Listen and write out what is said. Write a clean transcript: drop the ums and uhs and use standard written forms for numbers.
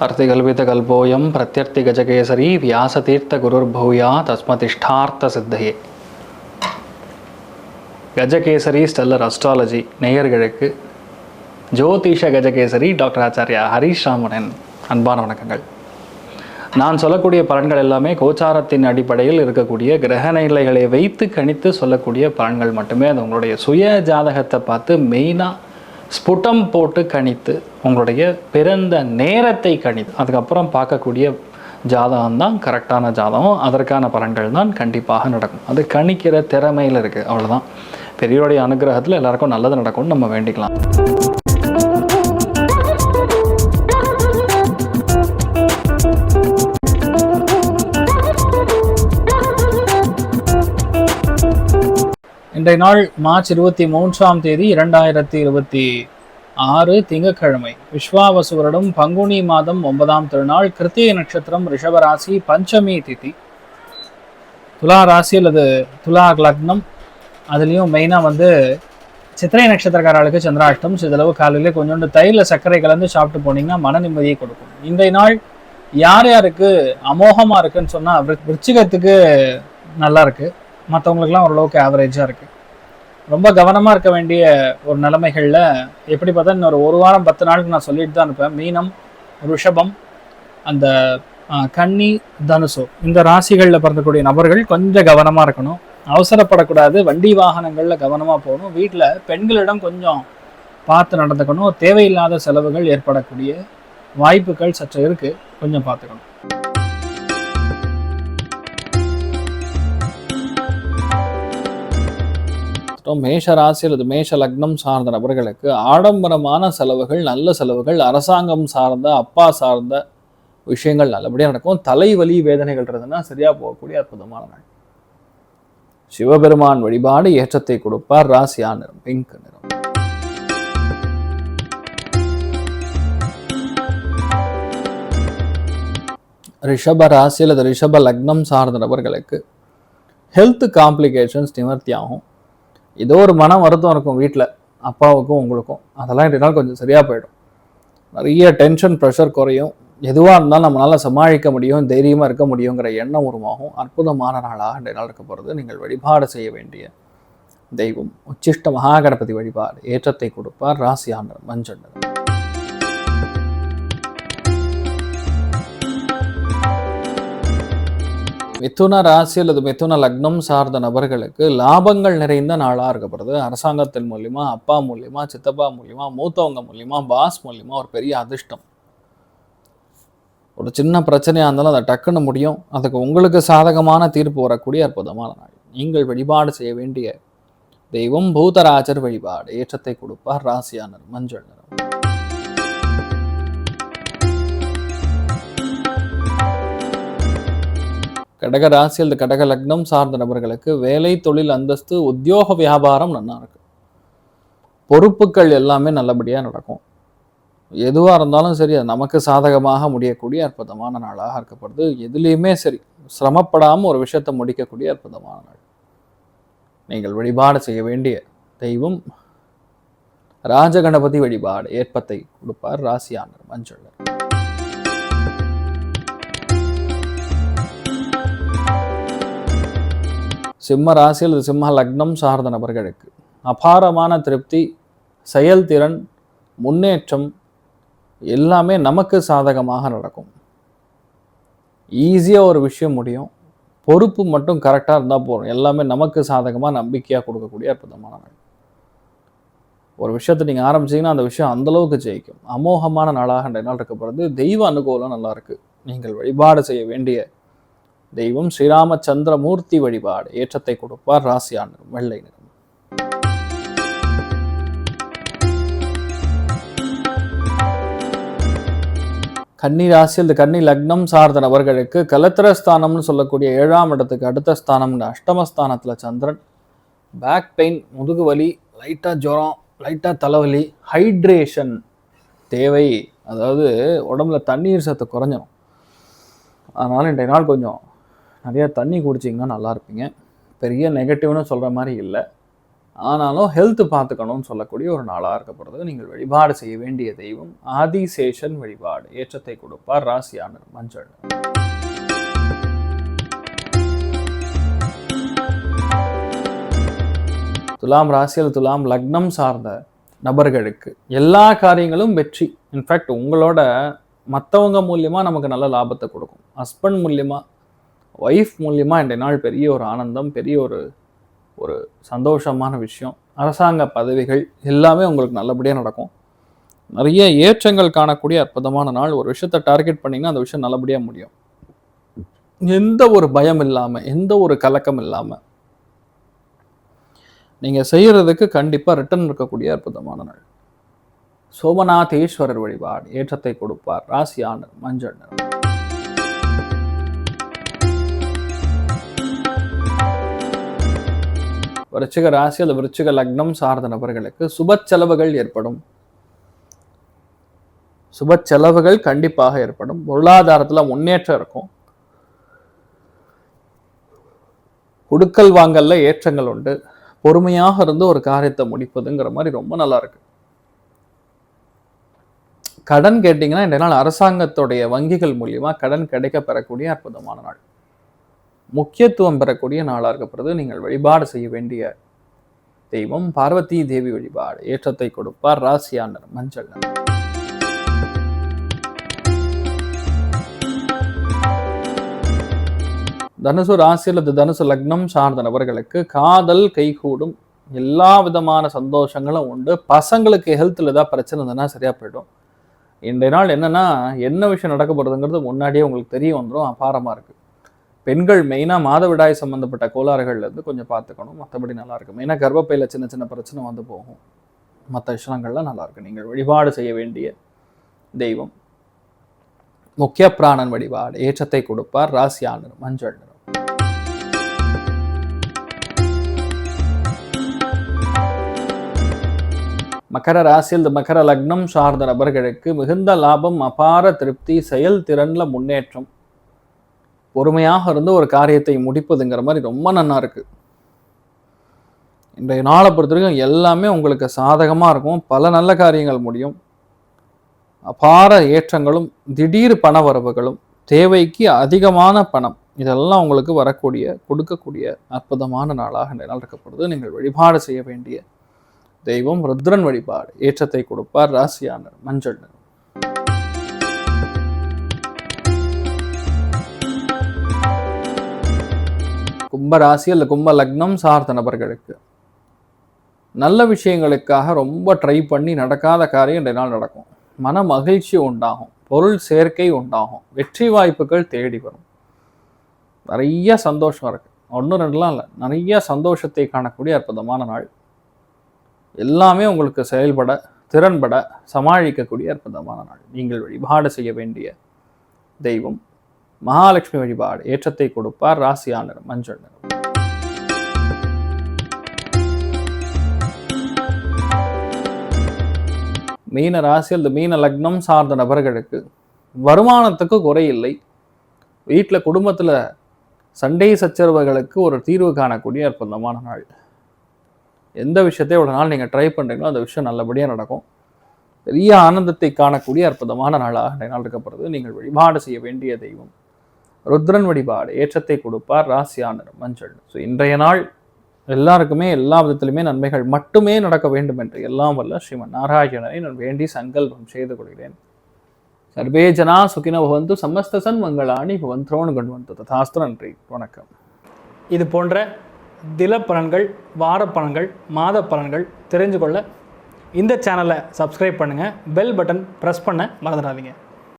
अर्तिकल्पितकल्पोऽयं प्रत्यर्थिगजकेसरी व्यासतीर्थगुरुर्भूया तस्मतिष्ठार्थसिद्धये. Gajakesari stellar astrology நேயர்களுக்கு ஜோதிஷ Gajakesari doctor Acharya Harish ராமனின் அன்பான வணக்கங்கள். நான் சொல்லக்கூடிய பலன்கள் எல்லாமே கோச்சாரத்தின் அடிப்படையில் இருக்கக்கூடிய கிரக நிலைகளை வைத்து கணித்து சொல்லக்கூடிய பலன்கள் மட்டுமே. அது உங்களுடைய சுய ஜாதகத்தை பார்த்து மெயினாக ஸ்புட்டம் போட்டு கணித்து உங்களுடைய பிறந்த நேரத்தை கணித்து அதுக்கப்புறம் பார்க்கக்கூடிய ஜாதகம் தான் கரெக்டான ஜாதகம். அதற்கான பலன்கள் தான் கண்டிப்பாக நடக்கும். அது கணிக்கிற திறமையில் இருக்குது, அவ்வளோதான். பெரியோருடைய அனுகிரகத்தில் எல்லாருக்கும் நல்லது நடக்கும்னு நம்ம வேண்டிக்கலாம். இன்றைய நாள் மார்ச் 23 2026 திங்கட்கிழமை. விஸ்வாவசு வருடம் பங்குனி மாதம் 9ஆம் திருநாள், கிருத்திகை நட்சத்திரம், ரிஷபராசி, பஞ்சமி திதி. துலா ராசி அல்லது துலா லக்னம். அதுலேயும் மெயினாக சித்திரை நட்சத்திரக்காரர்களுக்கு சந்திராஷ்டம். சிதளவு காலையில் கொஞ்சோண்டு தயிரில் சர்க்கரை கலந்து சாப்பிட்டு போனீங்கன்னா மன நிம்மதியை கொடுக்கும். இன்றைய நாள் யார் யாருக்கு அமோகமாக இருக்குன்னு சொன்னால், விருச்சிகத்துக்கு நல்லா இருக்குது, மற்றவங்களுக்குலாம் ஓரளவுக்கு ஆவரேஜாக இருக்குது. ரொம்ப கவனமாக இருக்க வேண்டிய ஒரு நிலைமைகளில் எப்படி பார்த்தா இன்னொரு ஒரு வாரம் 10 நாளுக்கு நான் சொல்லிட்டு தான் இருப்பேன். மீனம், ரிஷபம், அந்த கன்னி, தனுசு, இந்த ராசிகளில் பிறந்தக்கூடிய நபர்கள் கொஞ்சம் கவனமாக இருக்கணும். அவசரப்படக்கூடாது. வண்டி வாகனங்களில் கவனமாக போகணும். வீட்டில் பெண்களிடம் கொஞ்சம் பார்த்து நடந்துக்கணும். தேவையில்லாத செலவுகள் ஏற்படக்கூடிய வாய்ப்புகள் சற்று இருக்குது, கொஞ்சம் பார்த்துக்கணும். மேஷ ராசி அல்லது மேஷ லக்னம் சார்ந்த நபர்களுக்கு ஆடம்பரமான செலவுகள், நல்ல செலவுகள், அரசாங்கம் சார்ந்த அப்பா சார்ந்த விஷயங்கள் நல்லபடியாக நடக்கும். தலைவலி வேதனைகள் இருந்ததுன்னா சரியாக போகக்கூடிய அற்புதமான நாள். சிவபெருமான் வழிபாடு ஏற்றத்தை கொடுப்பார். ராசியா நிறம் பிங்க் நிறம். ரிஷப ராசி அல்லது ரிஷப லக்னம் சார்ந்த நபர்களுக்கு ஹெல்த் காம்ப்ளிகேஷன்ஸ் நிவர்த்தி ஆகும். ஏதோ ஒரு மன வருத்தம் இருக்கும் வீட்டில், அப்பாவுக்கும் உங்களுக்கும். அதெல்லாம் இன்றைய நாள் கொஞ்சம் சரியாக போயிடும். நிறைய டென்ஷன், ப்ரெஷர் குறையும். எதுவாக இருந்தாலும் நம்மளால் சமாளிக்க முடியும், தைரியமாக இருக்க முடியுங்கிற எண்ணம் உருவாகும். அற்புதமான நாளாக இன்றைய நாள் இருக்க போகிறது. நீங்கள் வழிபாடு செய்ய வேண்டிய தெய்வம் உச்சிஷ்ட மகாகணபதி வழிபாடு ஏற்றத்தை கொடுப்பார். ராசியான மஞ்சள் நிறம். மிதுன ராசி அல்லது மிதுன லக்னம் சார்ந்த நபர்களுக்கு லாபங்கள் நிறைந்த நாளாக இருக்கப்படுது. அரசாங்கத்தின் மூலியமா, அப்பா மூலியமா, சித்தப்பா மூலியமா, மூத்தவங்க மூலியமா, பாஸ் மூலியமா ஒரு பெரிய அதிர்ஷ்டம். ஒரு சின்ன பிரச்சனையாக இருந்தாலும் அதை டக்குன்னு முடியும். அதுக்கு உங்களுக்கு சாதகமான தீர்ப்பு வரக்கூடிய அற்புதமான நாள். நீங்கள் வழிபாடு செய்ய வேண்டிய தெய்வம் பூதராஜர் வழிபாடு ஏற்றத்தை கொடுப்பார். ராசியானர் மஞ்சள் நிறம். கடக ராசி அல்லது கடக லக்னம் சார்ந்த நபர்களுக்கு வேலை, தொழில், அந்தஸ்து, உத்தியோக வியாபாரம் நல்லா இருக்கு. பொறுப்புகள் எல்லாமே நல்லபடியாக நடக்கும். எதுவாக இருந்தாலும் சரி, அது நமக்கு சாதகமாக முடியக்கூடிய அற்புதமான நாளாக இருக்கப்படுது. எதுலேயுமே சரி, சிரமப்படாமல் ஒரு விஷயத்தை முடிக்கக்கூடிய அற்புதமான நாள். நீங்கள் வழிபாடு செய்ய வேண்டிய தெய்வம் ராஜகணபதி வழிபாடு ஏற்பத்தை கொடுப்பார். ராசியானர் மஞ்சள். சிம்ம ராசி அல்லது சிம்ம லக்னம் சார்ந்த நபர்களுக்கு அபாரமான திருப்தி, செயல்திறன், முன்னேற்றம் எல்லாமே நமக்கு சாதகமாக நடக்கும். ஈஸியாக ஒரு விஷயம் முடியும். பொறுப்பு மட்டும் கரெக்டாக இருந்தால் போதும். எல்லாமே நமக்கு சாதகமாக நம்பிக்கையாக கொடுக்கக்கூடிய அற்புதமான நாள். ஒரு விஷயத்தை நீங்கள் ஆரம்பிச்சிங்கன்னா அந்த விஷயம் அந்தளவுக்கு ஜெயிக்கும். அமோகமான நாளாக இன்றைய நாள் இருக்கப்படுறது. தெய்வ அனுகூலம் நல்லா இருக்கு. நீங்கள் வழிபாடு செய்ய வேண்டிய தெய்வம் ஸ்ரீராமச்சந்திரமூர்த்தி வழிபாடு ஏற்றத்தை கொடுப்பார். ராசியா நிறம் வெள்ளை நிறம். கன்னி ராசி அல்லது கன்னி லக்னம் சார்ந்த நபர்களுக்கு கலத்திரஸ்தானம்னு சொல்லக்கூடிய 7ஆம் இடத்துக்கு அடுத்த ஸ்தானம், அஷ்டமஸ்தானத்தில் சந்திரன். பேக் பெயின், முதுகு வலி, லைட்டாக ஜுரம், லைட்டாக தலைவலி, ஹைட்ரேஷன் தேவை. அதாவது உடம்புல தண்ணீர் சத்து குறைஞ்சிடும். அதனால் இன்றைய நாள் கொஞ்சம் நிறையா தண்ணி குடிச்சிங்கன்னா நல்லா இருப்பீங்க. பெரிய நெகட்டிவ்னு சொல்கிற மாதிரி இல்லை. ஆனாலும் ஹெல்த் பார்த்துக்கணும்னு சொல்லக்கூடிய ஒரு நாளாக இருக்கப்படுறது. நீங்கள் வழிபாடு செய்ய வேண்டிய தெய்வம் ஆதிசேஷன் வழிபாடு. ஏற்றத்தை கொடுப்பார். ராசியான மஞ்சள். துலாம் ராசியில் துலாம் லக்னம் சார்ந்த நபர்களுக்கு எல்லா காரியங்களும் வெற்றி. இன்ஃபேக்ட் உங்களோட மற்றவங்க மூலியமாக நமக்கு நல்ல லாபத்தை கொடுக்கும். ஹஸ்பண்ட் மூலியமாக, ஒய்ஃப் மூலியமாக இன்றைய நாள் பெரிய ஒரு ஆனந்தம், பெரிய ஒரு சந்தோஷமான விஷயம். அரசாங்க பதவிகள் எல்லாமே உங்களுக்கு நல்லபடியாக நடக்கும். நிறைய ஏற்றங்கள் காணக்கூடிய அற்புதமான நாள். ஒரு விஷயத்தை டார்கெட் பண்ணிங்கன்னா அந்த விஷயம் நல்லபடியாக முடியும். எந்த ஒரு பயம் இல்லாமல், எந்த ஒரு கலக்கம் இல்லாமல் நீங்கள் செய்கிறதுக்கு கண்டிப்பாக ரிட்டர்ன் இருக்கக்கூடிய அற்புதமான நாள். சோமநாதேஸ்வரர் வழிபாடு. ஏற்றத்தை கொடுப்பார். ராசியான மஞ்சள் நிறம். விருச்சிக ராசி அல்லது விருச்சிக லக்னம் சார்ந்த நபர்களுக்கு சுப செலவுகள் ஏற்படும். சுப செலவுகள் கண்டிப்பாக ஏற்படும். பொருளாதாரத்தில் முன்னேற்றம் இருக்கும். கொடுக்கல் வாங்கல்ல ஏற்றங்கள் உண்டு. பொறுமையாக இருந்து ஒரு காரியத்தை முடிப்பதுங்கிற மாதிரி ரொம்ப நல்லா இருக்கு. கடன் கேட்டீங்கன்னா இந்த நாள் அரசாங்கத்துடைய வங்கிகள் மூலியமா கடன் கிடைக்க பெறக்கூடிய அற்புதமான நாள். முக்கியத்துவம் பெறக்கூடிய நாளாக இருக்கப்படுறது. நீங்கள் வழிபாடு செய்ய வேண்டிய தெய்வம் பார்வதி தேவி வழிபாடு. ஏற்றத்தை கொடுப்பார். ராசியான மஞ்சள். தனுசு ராசி அல்லது தனுசு லக்னம் சார்ந்த நபர்களுக்கு காதல் கைகூடும். எல்லா விதமான சந்தோஷங்களும் உண்டு. பசங்களுக்கு ஹெல்த்தில் ஏதாவது பிரச்சனை இருந்ததுன்னா சரியா போயிடும். இன்றைய நாள் என்னன்னா, என்ன விஷயம் நடக்க போகிறதுங்கிறது முன்னாடியே உங்களுக்கு தெரிய வந்துடும். அபாரமாக இருக்குது. பெண்கள் மெயினாக மாதவிடாய் சம்மந்தப்பட்ட கோளாறுகள்லேருந்து கொஞ்சம் பார்த்துக்கணும். மற்றபடி நல்லா இருக்கும். மெயினாக கர்ப்பப்பையில் சின்ன சின்ன பிரச்சனை வந்து போகும். மற்ற விஷயங்கள்லாம் நல்லா இருக்கு. நீங்கள் வழிபாடு செய்ய வேண்டிய தெய்வம் முக்கிய பிராணன் வழிபாடு. ஏற்றத்தை கொடுப்பார். ராசியான மஞ்சள் நிறம். மகர ராசியில் மகர லக்னம் சார்ந்த நபர்களுக்கு மிகுந்த லாபம், அபார திருப்தி, செயல்திறன்ல முன்னேற்றம். பொறுமையாக இருந்து ஒரு காரியத்தை முடிப்பதுங்கிற மாதிரி ரொம்ப நல்லா இருக்கு. இன்றைய நாளை பொறுத்த வரைக்கும் எல்லாமே உங்களுக்கு சாதகமா இருக்கும். பல நல்ல காரியங்கள் முடியும். அபார ஏற்றங்களும் திடீர் பண வரவுகளும், தேவைக்கு அதிகமான பணம், இதெல்லாம் உங்களுக்கு வரக்கூடிய கொடுக்கக்கூடிய அற்புதமான நாளாக இந்த நாள் இருக்கப்படுது. நீங்கள் வழிபாடு செய்ய வேண்டிய தெய்வம் ருத்ரன் வழிபாடு. ஏற்றத்தை கொடுப்பார். ராசியான மஞ்சள் நிறம். கும்பராசி அல்ல கும்ப லக்னம் சார்ந்த நபர்களுக்கு நல்ல விஷயங்களுக்காக ரொம்ப ட்ரை பண்ணி நடக்காத காரியம் இன்றைய நாள் நடக்கும். மன மகிழ்ச்சி உண்டாகும். பொருள் சேர்க்கை உண்டாகும். வெற்றி வாய்ப்புகள் தேடி வரும். நிறைய சந்தோஷம் இருக்கு. ஒன்று ரெண்டுலாம் இல்லை, நிறைய சந்தோஷத்தை காணக்கூடிய அற்புதமான நாள். எல்லாமே உங்களுக்கு செயல்பட, திறன்பட, சமாளிக்கக்கூடிய அற்புதமான நாள். நீங்கள் வழிபாடு செய்ய வேண்டிய தெய்வம் மகாலட்சுமி வழிபாடு. ஏற்றத்தை கொடுப்பார். ராசியான நிறம் மஞ்சள் நிறம். மீன ராசி அல்லது மீன லக்னம் சார்ந்த நபர்களுக்கு வருமானத்துக்கு குறையில்லை. வீட்டில் குடும்பத்தில் சண்டை சச்சரவுகளுக்கு ஒரு தீர்வு காணக்கூடிய அற்புதமான நாள். எந்த விஷயத்தை ஒரு நாள் நீங்கள் ட்ரை பண்ணுறீங்களோ அந்த விஷயம் நல்லபடியாக நடக்கும். பெரிய ஆனந்தத்தை காணக்கூடிய அற்புதமான நாளாக இந்த நாள் இருக்கப்படுறது. நீங்கள் வழிபாடு செய்ய வேண்டிய தெய்வம் ருத்ரன் வழிபாடு. ஏற்றத்தை கொடுப்பார். ராசியான நிறம் மஞ்சள். ஸோ இன்றைய நாள் எல்லாருக்குமே எல்லா விதத்திலுமே நன்மைகள் மட்டுமே நடக்க வேண்டும் என்று எல்லாம் வல்ல ஸ்ரீமன் நாராயணனை நான் வேண்டி சங்கல்பம் செய்து கொள்கிறேன். சர்வே ஜனா சுகினோ பவந்து, சமஸ்த சன்மங்களானி பவந்தோன்னு கொண்டு வந்து ததாஸ்து. நன்றி, வணக்கம். இது போன்ற தில பலன்கள், வார பலன்கள், மாத பலன்கள் தெரிஞ்சு கொள்ள இந்த சேனலை சப்ஸ்கிரைப் பண்ணுங்கள். பெல் பட்டன் ப்ரெஸ் பண்ண மறந்துடாதீங்க.